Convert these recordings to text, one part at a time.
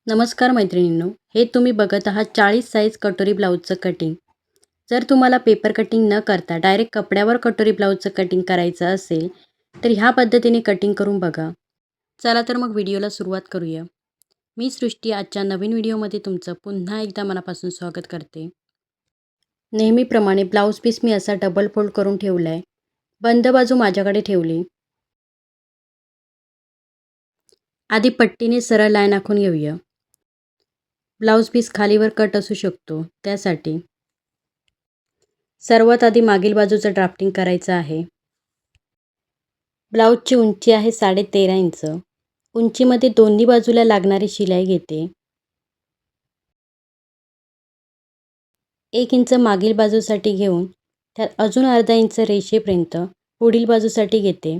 नमस्कार मैत्रिणींनो, हे तुम्ही बघत आहात 40 साईज कटोरी ब्लाऊजचं कटिंग. जर तुम्हाला पेपर कटिंग न करता डायरेक्ट कपड्यावर कटोरी ब्लाऊजचं कटिंग करायचं असेल, तर ह्या पद्धतीने कटिंग करून बघा. चला तर मग व्हिडिओला सुरुवात करूया. मी सृष्टी आजच्या नवीन व्हिडिओमध्ये तुमचं पुन्हा एकदा मनापासून स्वागत करते. नेहमीप्रमाणे ब्लाऊज पीस मी असा डबल फोल्ड करून ठेवला आहे. बंद बाजू माझ्याकडे ठेवली. आधी पट्टीने सरळ लाईन आखून घेऊया. ब्लाऊज पीस खालीवर कट असू शकतो, त्यासाठी सर्वात आधी मागील बाजूचं ड्राफ्टिंग करायचं आहे. ब्लाऊजची उंची आहे 13.5 इंच. उंचीमध्ये दोन्ही बाजूला लागणारी शिलाई घेते. 1 इंच मागील बाजूसाठी घेऊन त्यात अजून अर्धा इंच रेषेपर्यंत पुढील बाजूसाठी घेते.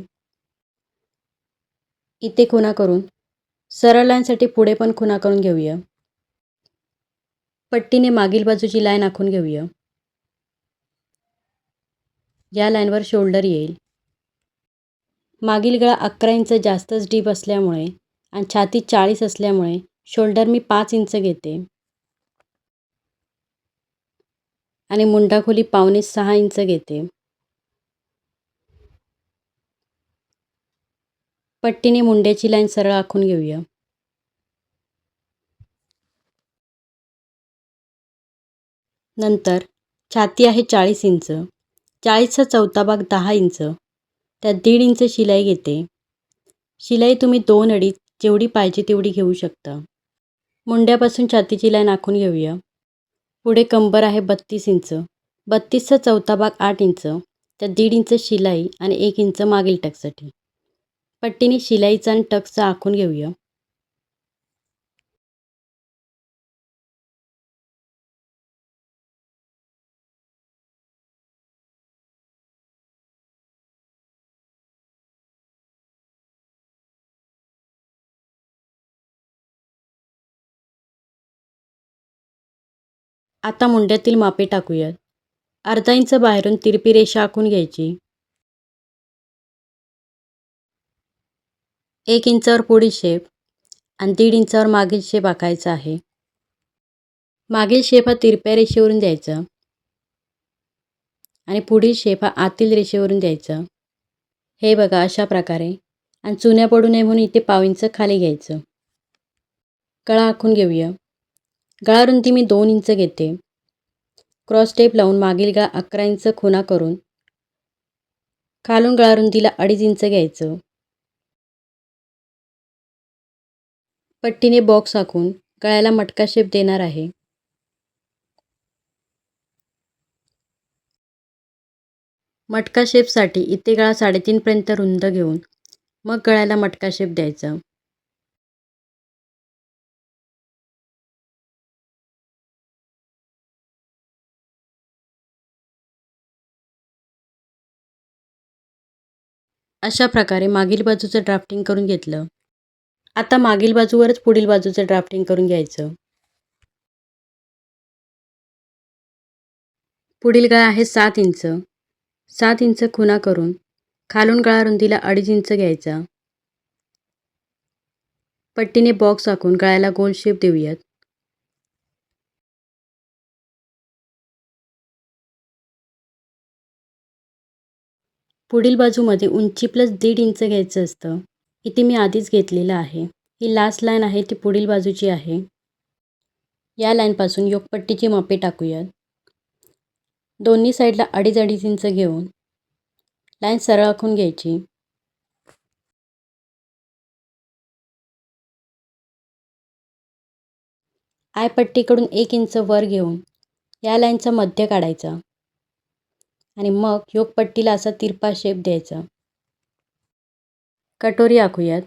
इथे खुणा करून सरळ लाईनसाठी पुढे पण खुणा करून घेऊया. पट्टीने मागील बाजूची लाईन आखून घेऊया. या लाईनवर शोल्डर येईल. मागील गळा 11 इंच जास्तच डीप असल्यामुळे आणि छाती 40 असल्यामुळे शोल्डर मी 5 इंच घेते आणि मुंडा खोली 5.25 इंच घेते. पट्टीने मुंड्याची लाईन सरळ आखून घेऊया. नंतर छाती आहे 40 इंच. 40चा चौथा भाग 10 इंच. त्यात 1.5 इंच शिलाई घेते. शिलाई तुम्ही 2 अडीच जेवढी पाहिजे तेवढी घेऊ शकता. मुंड्यापासून छातीची लाईन आखून घेऊया. पुढे कंबर आहे 32 इंच. 32चा चौथा भाग 8 इंच. त्यात 1.5 इंच शिलाई आणि 1 इंच मागील टक्ससाठी. पट्टीने शिलाईचा आणि टक्सचा आखून घेऊया. आता मुंड्यातील मापे टाकूयात. अर्धा इंच बाहेरून तिरपी रेषा आखून घ्यायची. 1 इंचावर पुढील शेप आणि 1.5 इंचावर मागील शेप आखायचा आहे. मागील शेप हा तिरप्या रेषेवरून द्यायचा आणि पुढील शेप हा आतील रेषेवरून द्यायचा. हे बघा अशा प्रकारे. आणि चुन्या पडू नये म्हणून इथे 1/2 इंच खाली घ्यायचं. गळा आखून घेऊया. गळा रुंदी मी 2 इंच घेते. क्रॉस टेप लावून मागील गळा 11 इंच खुणा करून खालून गळा रुंदीला 2.5 इंच घ्यायचं. पट्टीने बॉक्स आखून गळ्याला मटका शेप देणार आहे. मटका शेपसाठी इथे गळा 3.5 पर्यंत रुंद घेऊन मग गळ्याला मटका शेप द्यायचा. अशा प्रकारे मागील बाजूचं ड्राफ्टिंग करून घेतलं. आता मागील बाजूवरच पुढील बाजूचं ड्राफ्टिंग करून घ्यायचं. पुढील गळा आहे 7 इंच. 7 इंच खुणा करून खालून गळा रुंदीला 2.5 इंच घ्यायचा. पट्टीने बॉक्स आखून गळ्याला गोल शेप देऊयात. पुढील बाजूमध्ये उंची प्लस 1.5 इंच घ्यायचं असतं. इथे मी आधीच घेतलेलं आहे. ही लास्ट लाईन आहे ती पुढील बाजूची आहे. या लाईनपासून योकपट्टीची मापे टाकूयात. दोन्ही साईडला 2.5 इंच घेऊन लाईन सरळ आखून घ्यायची. आयपट्टीकडून 1 इंच वर घेऊन या लाईनचा मध्य काढायचा आणि मग योकपट्टीला असा तिरपा शेप द्यायचा. कटोरी आखूयात.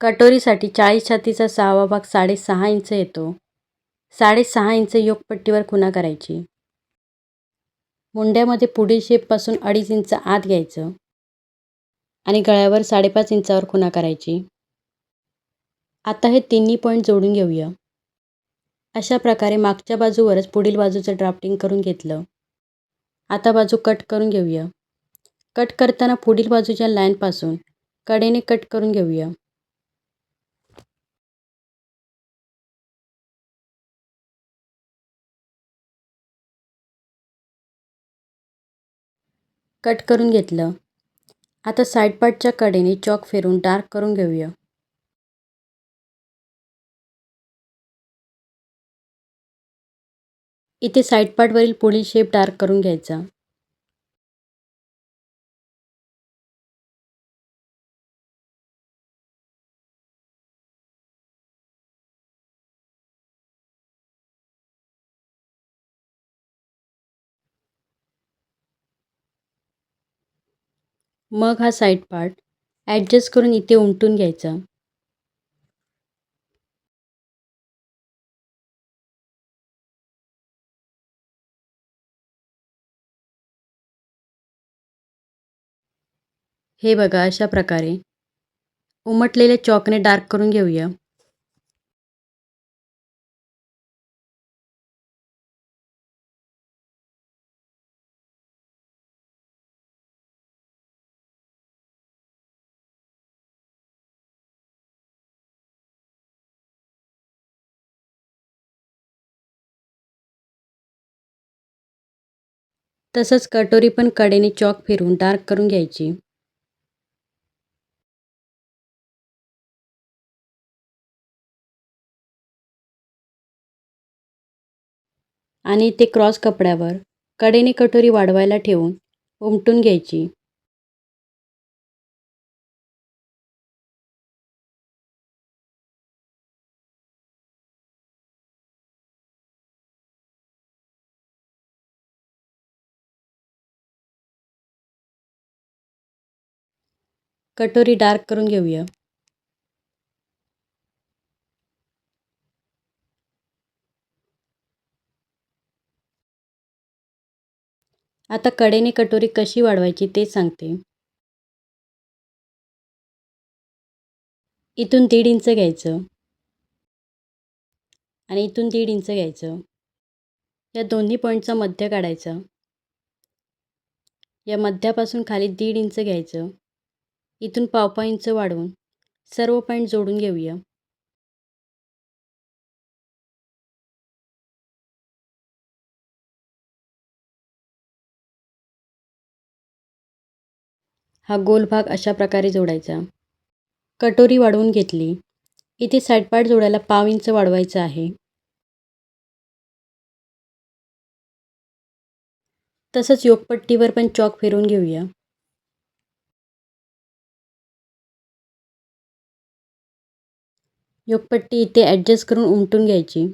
कटोरीसाठी 40 छातीचा 6वा भाग 6.5 इंच येतो. 6.5 इंच योकपट्टीवर खुणा करायची. मुंड्यामध्ये पुढील शेपपासून 2.5 इंच आत घ्यायचं आणि गळ्यावर 5.5 इंचावर खुणा करायची. आता हे तिन्ही पॉईंट जोडून घेऊया. अशा प्रकारे मागच्या बाजूवरच पुढील बाजूचं ड्राफ्टिंग करून घेतलं. आता बाजू कट करून घेऊया. कट करताना पुढील बाजूच्या लाईनपासून कडेने कट करून घेऊया. कट करून घेतलं. आता साईड पार्टच्या कडेने चॉक फिरून डार्क करून घेऊया. इथे साईड पार्टवरील पुढील शेप डार्क करून घ्यायचा. मग हा साईड पार्ट ॲडजस्ट करून इथे उमटून घ्यायचा. हे बघा, अशा प्रकारे उमटलेल्या चॉकने डार्क करून घेऊया. तसंच कटोरी पण कडेने चॉक फिरून डार्क करून घ्यायची. आणि ते क्रॉस कपड्यावर कडेने कटोरी वाढवायला ठेवून उमटून घ्यायची. कटोरी डार्क करून घेऊया. आता कडेने कटोरी कशी वाढवायची ते सांगते. इथून 1.5 इंच घ्यायचं आणि इथून 1.5 इंच घ्यायचं. या दोन्ही पॉईंटचा मध्य काढायचा. या मध्यापासून खाली 1.5 इंच घ्यायचं. इथून 1.5 इंच वाढवून सर्व पॉईंट जोडून घेऊया. हा गोल भाग अशा प्रकारे जोडायचा. कटोरी वाढवून घेतली. इथे साईड पार्ट जोडायला 1.5 इंच वाढवायचं आहे. तसंच योकपट्टीवर पण चॉक फिरवून घेऊया. योकपट्टी इथे ॲडजस्ट करून उमटून घ्यायची.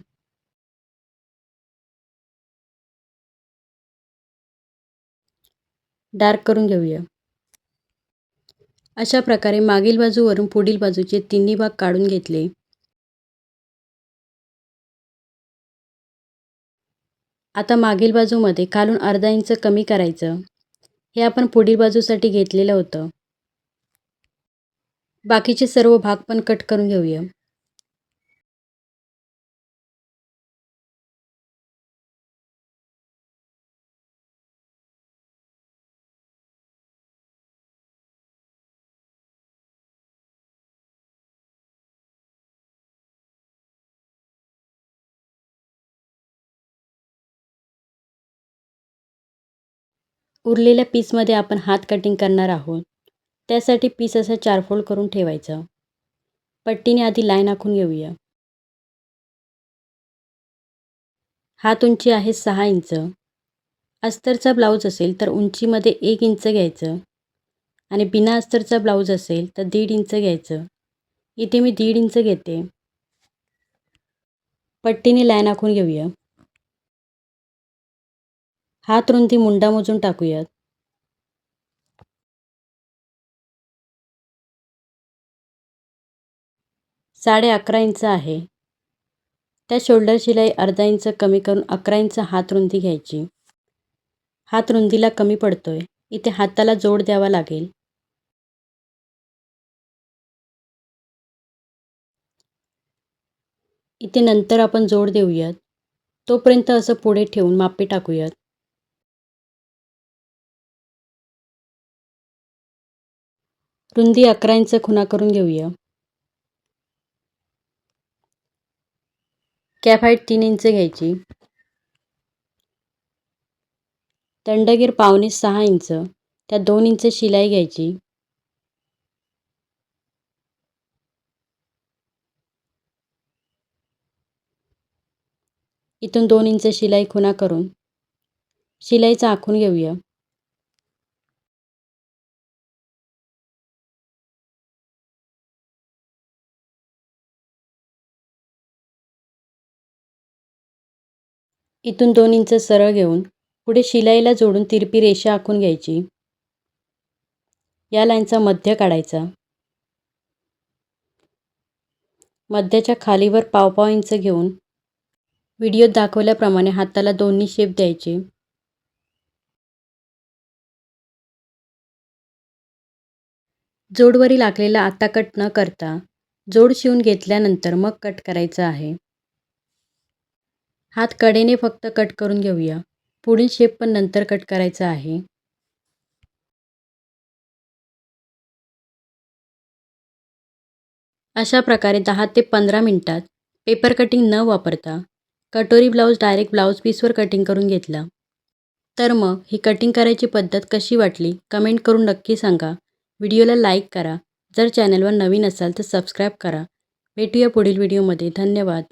डार्क करून घेऊया. अशा प्रकारे मागील बाजूवरून पुढील बाजूचे तिन्ही भाग काढून घेतले. आता मागील बाजूमध्ये खालून अर्धा इंच कमी करायचं. हे आपण पुढील बाजूसाठी घेतलेलं होतं. बाकीचे सर्व भाग पण कट करून घेऊया. उरलेल्या पीसमध्ये आपण हात कटिंग करणार आहोत. त्यासाठी पीस असा 4 फोल्ड करून ठेवायचा. पट्टीने आधी लाईन आखून घेऊया. हात उंची आहे 6 इंच. अस्तरचा ब्लाऊज असेल तर उंचीमध्ये 1 इंच घ्यायचं आणि बिना अस्तरचा ब्लाऊज असेल तर 1.5 इंच घ्यायचं. इथे मी 1.5 इंच घेते. पट्टीने लाईन आखून घेऊया. हात रुंदी मुंडा मोजून टाकूयात. 11.5 इंच आहे. त्या शोल्डर शिलाई अर्धा इंच कमी करून 11 इंच हात रुंदी घ्यायची. हात रुंदीला कमी पडतोय. इथे हाताला जोड द्यावा लागेल. इथे नंतर आपण जोड देऊयात. तोपर्यंत असं पुढे ठेवून मापे टाकूयात. रुंदी 11 इंच खुणा करून घेऊया. कॅप हाईट 3 इंच घ्यायची. दंडगीर 5.25 इंच त्या 2 इंच शिलाई घ्यायची. इथून 2 इंच शिलाई खुणा करून शिलाईचा आखून घेऊया. इथून 2 इंच सरळ घेऊन पुढे शिलाईला जोडून तिरपी रेषा आखून घ्यायची. या लाईनचा मध्य काढायचा. मध्याच्या खालीवर पाव इंच घेऊन व्हिडिओत दाखवल्याप्रमाणे हाताला दोन्ही शेप द्यायचे. जोडवरील आखलेला आता कट न करता जोड शिवून घेतल्यानंतर मग कट करायचा आहे. हात कडेने फक्त कट करून घेऊया. पुढील शेप पण नंतर कट करायचा आहे. अशा प्रकारे 10 ते 15 मिनिटात पेपर कटिंग न वापरता कटोरी ब्लाऊज डायरेक्ट ब्लाऊज पीसवर कटिंग करून घेतला. तर मग ही कटिंग करायची पद्धत कशी वाटली कमेंट करून नक्की सांगा. व्हिडिओला लाईक करा. जर चॅनलवर नवीन असाल तर सबस्क्राईब करा. भेटूया पुढील व्हिडिओमध्ये. धन्यवाद.